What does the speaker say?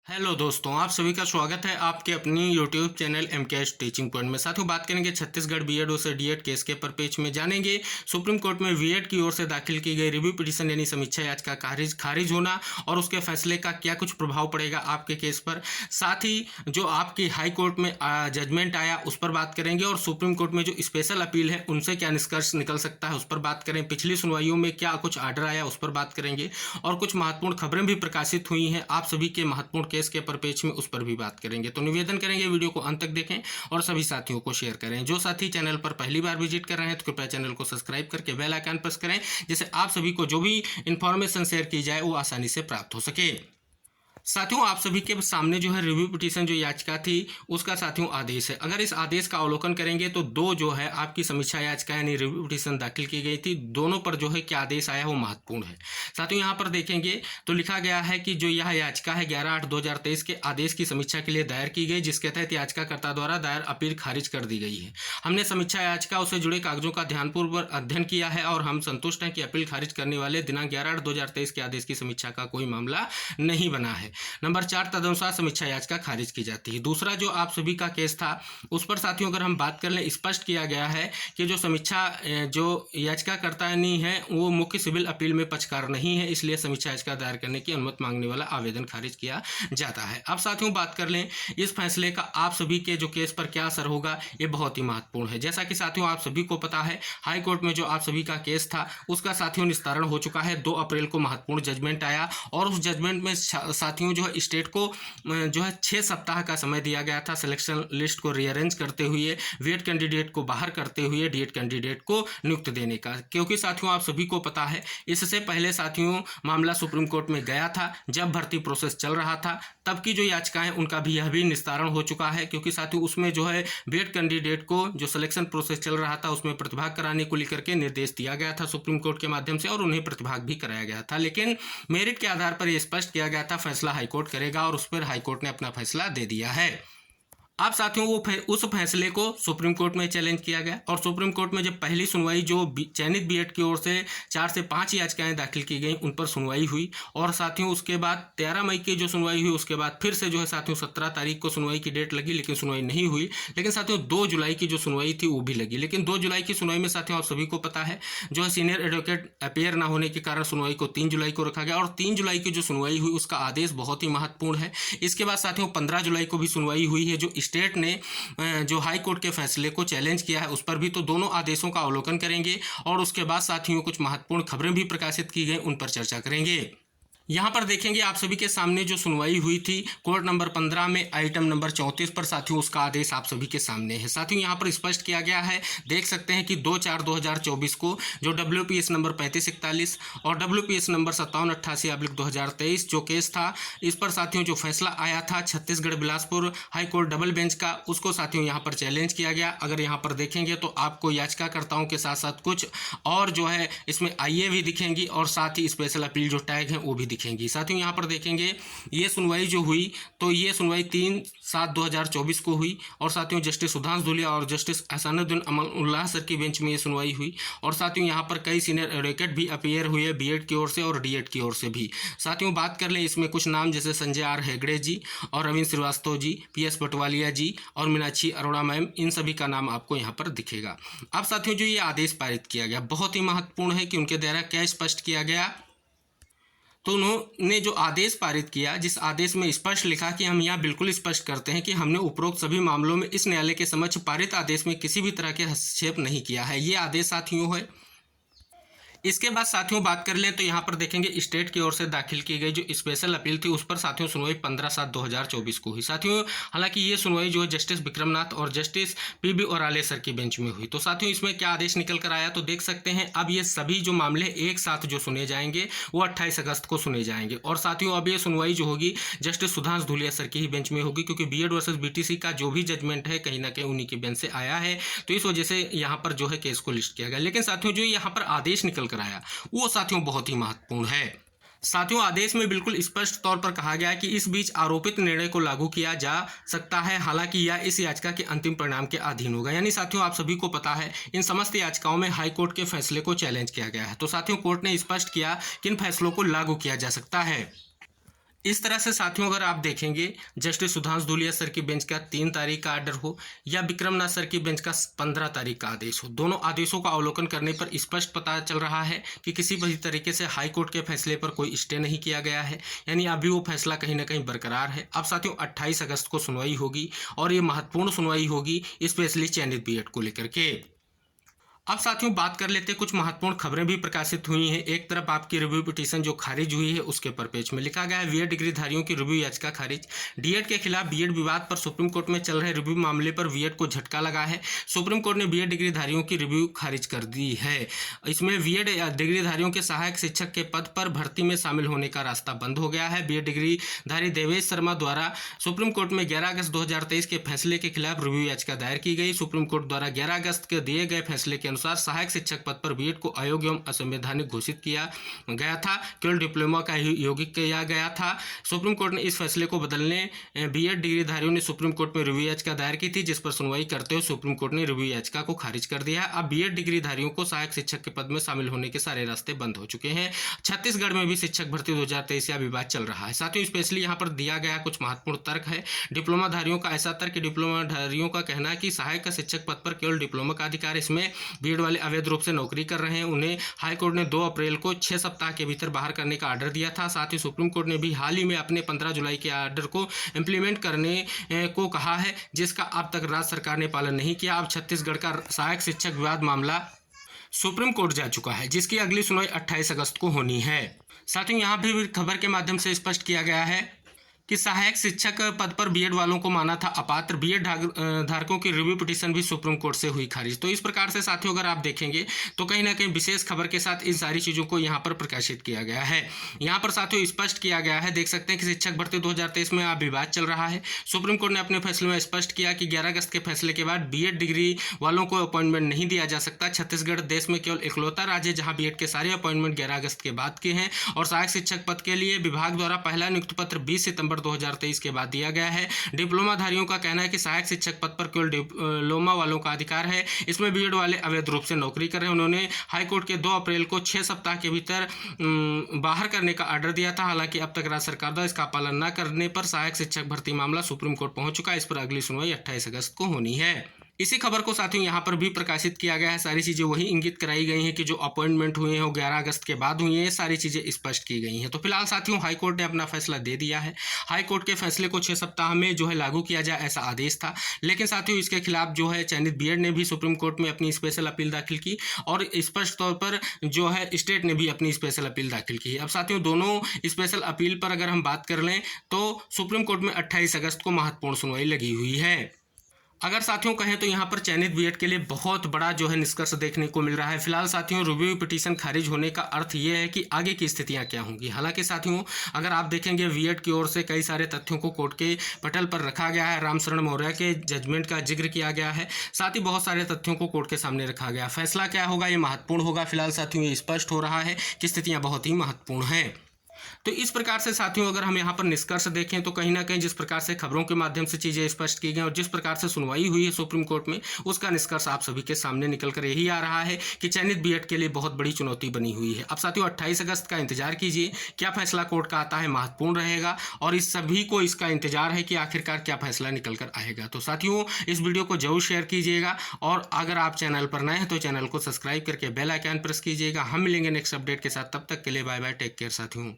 Hello दोस्तों, आप सभी का स्वागत है आपके अपनी YouTube channel MKS teaching point में। साथियों, बात करेंगे छत्तीसगढ़ बीएड और डीएड केस के परपेच में। जानेंगे सुप्रीम कोर्ट में बीएड की ओर से दाखिल की गई रिव्यू पिटीशन यानी समीक्षा याचिका खारिज होना और उसके फैसले का क्या कुछ प्रभाव पड़ेगा आपके केस पर। साथ ही जो आपकी हाई कोर्ट में जजमेंट आया उस पर बात करेंगे और सुप्रीम कोर्ट में जो स्पेशल अपील है उनसे क्या निष्कर्ष निकल सकता है उस पर बात करें। पिछली सुनवाइयों में क्या कुछ आर्डर आया उस पर बात करेंगे और कुछ महत्वपूर्ण खबरें भी प्रकाशित हुई हैं आप सभी के महत्वपूर्ण केस के परपेच में, उस पर भी बात करेंगे। तो निवेदन करेंगे वीडियो को अंत तक देखें और सभी साथियों को शेयर करें। जो साथी चैनल पर पहली बार विजिट कर रहे हैं तो कृपया चैनल को सब्सक्राइब करके बेल आइकन प्रेस करें, जिससे आप सभी को जो भी इंफॉर्मेशन शेयर की जाए वो आसानी से प्राप्त हो सके। साथियों, आप सभी के सामने जो है रिव्यू पिटीशन जो याचिका थी उसका साथियों आदेश है। अगर इस आदेश का अवलोकन करेंगे तो दो जो है आपकी समीक्षा याचिका यानी रिव्यू पिटीशन दाखिल की गई थी, दोनों पर जो है क्या आदेश आया वो महत्वपूर्ण है। साथियों, यहाँ पर देखेंगे तो लिखा गया है कि जो यह याचिका है 11/8/2023 के आदेश की समीक्षा के लिए दायर की गई, जिसके तहत याचिकाकर्ता द्वारा दायर अपील खारिज कर दी गई है। हमने समीक्षा याचिका उससे जुड़े कागजों का ध्यानपूर्वक अध्ययन किया है और हम संतुष्ट हैं कि अपील खारिज करने वाले दिनांक 11/8/2023 के आदेश की समीक्षा का कोई मामला नहीं बना है। नंबर 4, तदनुसार समीक्षा याचिका खारिज की जाती है। दूसरा जो आप सभी का केस था उस पर साथियों अगर हम बात कर लें, स्पष्ट किया गया है कि जो समीक्षा जो याचिकाकर्ता नहीं है वो मुख्य सिविल अपील में पक्षकार नहीं है, इसलिए समीक्षा याचिका दायर करने की अनुमति मांगने वाला आवेदन खारिज किया जाता है। अब साथियों बात कर लें इस फैसले का आप सभी के जो केस पर क्या असर होगा, ये बहुत ही महत्वपूर्ण है। जैसा कि साथियों आप सभी को पता है, हाई कोर्ट में जो आप सभी का केस था उसका साथियों निस्तारण हो चुका है। 2 अप्रैल को महत्वपूर्ण जजमेंट आया और उस जजमेंट में साथियों जो है स्टेट को जो है 6 सप्ताह का समय दिया गया था सिलेक्शन लिस्ट को रीअरेंज करते हुए, बीएड कैंडिडेट को बाहर करते हुए डीएड कैंडिडेट को नियुक्त देने का। क्योंकि साथियों आप सभी को पता है इससे पहले साथियों मामला सुप्रीम कोर्ट में गया था जब भर्ती प्रोसेस चल रहा था, तब की जो याचिकाएं उनका भी यह भी निस्तारण हो चुका है। क्योंकि साथियों उसमें जो है बीएड कैंडिडेट को जो सिलेक्शन प्रोसेस चल रहा था उसमें प्रतिभाग कराने को लेकर के निर्देश दिया गया था सुप्रीम कोर्ट के माध्यम से और उन्हें प्रतिभाग भी कराया गया था, लेकिन मेरिट के आधार पर यह स्पष्ट किया गया था फैसला हाईकोर्ट करेगा और उस पर हाईकोर्ट ने अपना फैसला दे दिया है। अब साथियों उस फैसले को सुप्रीम कोर्ट में चैलेंज किया गया और सुप्रीम कोर्ट में जब पहली सुनवाई जो चयनित बीएड की ओर से 4 से 5 याचिकाएं दाखिल की गई उन पर सुनवाई हुई और साथियों उसके बाद 13 मई की जो सुनवाई हुई उसके बाद फिर से जो है साथियों 17 तारीख को सुनवाई की डेट लगी, लेकिन सुनवाई नहीं हुई। लेकिन साथियों 2 जुलाई की जो सुनवाई थी वो भी लगी, लेकिन 2 जुलाई की सुनवाई में साथियों आप सभी को पता है जो है सीनियर एडवोकेट अपेयर ना होने के कारण सुनवाई को 3 जुलाई को रखा गया और 3 जुलाई की जो सुनवाई हुई उसका आदेश बहुत ही महत्वपूर्ण है। इसके बाद साथियों 15 जुलाई को भी सुनवाई हुई है जो स्टेट ने जो हाई कोर्ट के फैसले को चैलेंज किया है उस पर भी। तो दोनों आदेशों का अवलोकन करेंगे और उसके बाद साथियों कुछ महत्वपूर्ण खबरें भी प्रकाशित की गई उन पर चर्चा करेंगे। यहाँ पर देखेंगे आप सभी के सामने जो सुनवाई हुई थी कोर्ट नंबर 15 में आइटम नंबर 34 पर साथियों उसका आदेश आप सभी के सामने है। साथियों यहाँ पर स्पष्ट किया गया है, देख सकते हैं कि 2/4/2024 को जो WPS नंबर 3541 और WPS नंबर 5788/2023 जो केस था इस पर साथियों जो फैसला आया था Chhattisgarh Bilaspur high court double bench का, उसको साथियों यहाँ पर चैलेंज किया गया। अगर यहाँ पर देखेंगे तो आपको याचिकाकर्ताओं के साथ साथ कुछ और जो है इसमें आईए भी दिखेंगी और साथ ही स्पेशल अपील जो टैग हैं वो भी दिखेंगी। साथियों यहाँ पर देखेंगे ये सुनवाई जो हुई तो ये सुनवाई 3/7/2024 को हुई और साथियों जस्टिस सुधांशु धूलिया और जस्टिस एहसानुद्दीन अमन सर की बेंच में ये सुनवाई हुई और साथियों यहाँ पर कई सीनियर एडवोकेट भी अपीयर हुए बीएड की ओर से और डीएड की ओर से भी। साथियों बात कर लें इसमें कुछ नाम जैसे संजय आर हेगड़े जी और रविंद्र श्रीवास्तव जी, PS पटवालिया जी और मीनाक्षी अरोड़ा मैम, इन सभी का नाम आपको यहाँ पर दिखेगा। अब साथियों जो ये आदेश पारित किया गया बहुत ही महत्वपूर्ण है कि उनके द्वारा क्या स्पष्ट किया गया। तो उन्होंने जो आदेश पारित किया, जिस आदेश में स्पष्ट लिखा कि हम यहाँ बिल्कुल स्पष्ट करते हैं कि हमने उपरोक्त सभी मामलों में इस न्यायालय के समक्ष पारित आदेश में किसी भी तरह के हस्तक्षेप नहीं किया है, ये आदेश साथियों है। इसके बाद साथियों बात कर लें तो यहाँ पर देखेंगे स्टेट की ओर से दाखिल की गई जो स्पेशल अपील थी उस पर साथियों सुनवाई 15/7/2024 को हुई। साथियों हालांकि ये सुनवाई जो है जस्टिस विक्रमनाथ और जस्टिस PB ओराले सर की बेंच में हुई। तो साथियों इसमें क्या आदेश निकल कर आया तो देख सकते हैं अब ये सभी जो मामले एक साथ जो सुने जाएंगे वो 28 अगस्त को सुने जाएंगे और साथियों अब ये सुनवाई जो होगी जस्टिस सुधांशु धूलिया सर की ही बेंच में होगी, क्योंकि बीएड वर्सेस BTC का जो भी जजमेंट है कहीं ना कहीं उन्हीं की बेंच से आया है, तो इस वजह से यहाँ पर जो है केस को लिस्ट किया गया। लेकिन साथियों जो यहाँ पर आदेश निकल कर आया वो साथियों बहुत ही महत्वपूर्ण है। साथियों आदेश में बिल्कुल स्पष्ट तौर पर कहा गया है कि इस बीच आरोपित निर्णय को लागू किया जा सकता है, हालांकि यह इस याचिका के अंतिम परिणाम के अधीन होगा। यानी साथियों आप सभी को पता है इन समस्त याचिकाओं में हाई कोर्ट के फैसले को चैलेंज किया गया है। तो साथियों कोर्ट ने स्पष्ट किया कि इन फैसलों को लागू किया जा सकता है। इस तरह से साथियों अगर आप देखेंगे जस्टिस सुधांशु धूलिया सर की बेंच का 3 तारीख का आर्डर हो या विक्रमनाथ सर की बेंच का 15 तारीख का आदेश हो, दोनों आदेशों का अवलोकन करने पर स्पष्ट पता चल रहा है कि किसी भी तरीके से हाई कोर्ट के फैसले पर कोई स्टे नहीं किया गया है, यानी अभी वो फैसला कहीं ना कहीं बरकरार है। अब साथियों 28 अगस्त को सुनवाई होगी और ये महत्वपूर्ण सुनवाई होगी, स्पेशली चयनित बीएड को लेकर के। अब साथियों बात कर लेते हैं, कुछ महत्वपूर्ण खबरें भी प्रकाशित हुई हैं। एक तरफ आपकी रिव्यू पिटीशन जो खारिज हुई है उसके परपेज में लिखा गया है बीएड डिग्रीधारियों की रिव्यू याचिका खारिज। डीएड के खिलाफ बीएड विवाद पर सुप्रीम कोर्ट में चल रहे रिव्यू मामले पर बीएड को झटका लगा है। सुप्रीम कोर्ट ने बीएड डिग्रीधारियों की रिव्यू खारिज कर दी है। इसमें बीएड डिग्रीधारियों के सहायक शिक्षक के पद पर भर्ती में शामिल होने का रास्ता बंद हो गया है। बीएड डिग्रीधारी देवेश शर्मा द्वारा सुप्रीम कोर्ट में 11 अगस्त 2023 के फैसले के खिलाफ रिव्यू याचिका दायर की गई। सुप्रीम कोर्ट द्वारा 11 अगस्त के दिए गए फैसले के अनुसार सहायक शिक्षक पद पर बीएड को अयोग्य एवं असंवैधानिक घोषित किया गया था, केवल डिप्लोमा का ही यौगिक किया गया था। सुप्रीम कोर्ट ने इस फैसले को बदलने बीएड डिग्रीधारियों ने सुप्रीम कोर्ट में रिव्यू याचिका दायर की थी, जिस पर सुनवाई करते हुए सुप्रीम कोर्ट ने रिव्यू याचिका को खारिज कर दिया है। अब बीएड डिग्रीधारियों को सहायक शिक्षक के पद में शामिल होने के सारे रास्ते बंद हो चुके हैं। छत्तीसगढ़ में भी शिक्षक भर्ती 2023 का विवाद चल रहा है। साथियों स्पेशली यहाँ पर दिया गया कुछ महत्वपूर्ण तर्क है। डिप्लोमाधारियों का ऐसा तर्क, डिप्लोमाधारियों का कहना है कि सहायक शिक्षक पद पर केवल डिप्लोमा का अधिकार, इसमें बीएड वाले अवैध रूप से नौकरी कर रहे हैं। उन्हें हाईकोर्ट ने 2 अप्रैल को 6 सप्ताह के भीतर बाहर करने का आर्डर दिया था। साथ ही सुप्रीम कोर्ट ने भी हाल ही में अपने 15 जुलाई के आर्डर को इंप्लीमेंट करने को कहा है, जिसका अब तक राज्य सरकार ने पालन नहीं किया। अब छत्तीसगढ़ का सहायक शिक्षक विवाद मामला सुप्रीम कोर्ट जा चुका है, जिसकी अगली सुनवाई 28 अगस्त को होनी है। साथियों यहाँ भी खबर के माध्यम से स्पष्ट किया गया है कि सहायक शिक्षक पद पर बीएड वालों को माना था अपात्र। बीएड धारकों की रिव्यू पिटीशन भी सुप्रीम कोर्ट से हुई खारिज। तो इस प्रकार से साथियों अगर आप देखेंगे तो कहीं ना कहीं विशेष खबर के साथ इन सारी चीज़ों को यहाँ पर प्रकाशित किया गया है। यहाँ पर साथियों स्पष्ट किया गया है, देख सकते हैं कि शिक्षक भर्ती 2023 में अब विवाद चल रहा है। सुप्रीम कोर्ट ने अपने फैसले में स्पष्ट किया कि 11 अगस्त के फैसले के बाद बीएड डिग्री वालों को अपॉइंटमेंट नहीं दिया जा सकता। छत्तीसगढ़ देश में केवल इकलौता राज्य है जहाँ बीएड के सारे अपॉइंटमेंट 11 अगस्त के बाद के हैं और सहायक शिक्षक पद के लिए विभाग द्वारा पहला नियुक्ति पत्र 20 सितंबर 2023 के बाद दिया गया है। डिप्लोमाधारियों का कहना है कि सहायक शिक्षक पद पर केवल डिप्लोमा वालों का अधिकार है, इसमें बीएड वाले अवैध रूप से नौकरी कर रहे हैं। उन्होंने हाईकोर्ट के 2 अप्रैल को 6 सप्ताह के भीतर बाहर करने का आर्डर दिया था। हालांकि अब तक राज्य सरकार द्वारा इसका पालन न करने पर सहायक शिक्षक भर्ती मामला सुप्रीम कोर्ट पहुंच चुका है। इस पर अगली सुनवाई 28 अगस्त को होनी है। इसी खबर को साथियों यहाँ पर भी प्रकाशित किया गया है। सारी चीज़ें वही इंगित कराई गई हैं कि जो अपॉइंटमेंट हुए हैं वो 11 अगस्त के बाद हुई हैं, सारी चीज़ें स्पष्ट की गई हैं। तो फिलहाल साथियों हाईकोर्ट ने अपना फैसला दे दिया है। हाईकोर्ट के फैसले को 6 सप्ताह में जो है लागू किया जाए ऐसा आदेश था, लेकिन साथियों इसके खिलाफ जो है चयनित बीएड ने भी सुप्रीम कोर्ट में अपनी स्पेशल अपील दाखिल की और स्पष्ट तौर पर जो है स्टेट ने भी अपनी स्पेशल अपील दाखिल की। अब साथियों दोनों स्पेशल अपील पर अगर हम बात कर लें तो सुप्रीम कोर्ट में 28 अगस्त को महत्वपूर्ण सुनवाई लगी हुई है। अगर साथियों कहें तो यहाँ पर चयनित बीएड के लिए बहुत बड़ा जो है निष्कर्ष देखने को मिल रहा है। फिलहाल साथियों रिव्यू पिटीशन खारिज होने का अर्थ ये है कि आगे की स्थितियाँ क्या होंगी। हालांकि साथियों अगर आप देखेंगे बीएड की ओर से कई सारे तथ्यों को कोर्ट के पटल पर रखा गया है। रामशरण मौर्य के जजमेंट का जिक्र किया गया है, साथ ही बहुत सारे तथ्यों को कोर्ट के सामने रखा गया। फैसला क्या होगा ये महत्वपूर्ण होगा। फिलहाल साथियों ये स्पष्ट हो रहा है कि स्थितियाँ बहुत ही महत्वपूर्ण हैं। तो इस प्रकार से साथियों अगर हम यहाँ पर निष्कर्ष देखें तो कहीं ना कहीं जिस प्रकार से खबरों के माध्यम से चीज़ें स्पष्ट की गई और जिस प्रकार से सुनवाई हुई है सुप्रीम कोर्ट में, उसका निष्कर्ष आप सभी के सामने निकल कर यही आ रहा है कि चयनित बीएड के लिए बहुत बड़ी चुनौती बनी हुई है। अब साथियों 28 अगस्त का इंतजार कीजिए, क्या फैसला कोर्ट का आता है महत्वपूर्ण रहेगा और इस सभी को इसका इंतजार है कि आखिरकार क्या फैसला निकल कर आएगा। तो साथियों इस वीडियो को जरूर शेयर कीजिएगा और अगर आप चैनल पर नए हैं तो चैनल को सब्सक्राइब करके बेल आइकन प्रेस कीजिएगा। हम मिलेंगे नेक्स्ट अपडेट के साथ, तब तक के लिए बाय बाय, टेक केयर साथियों।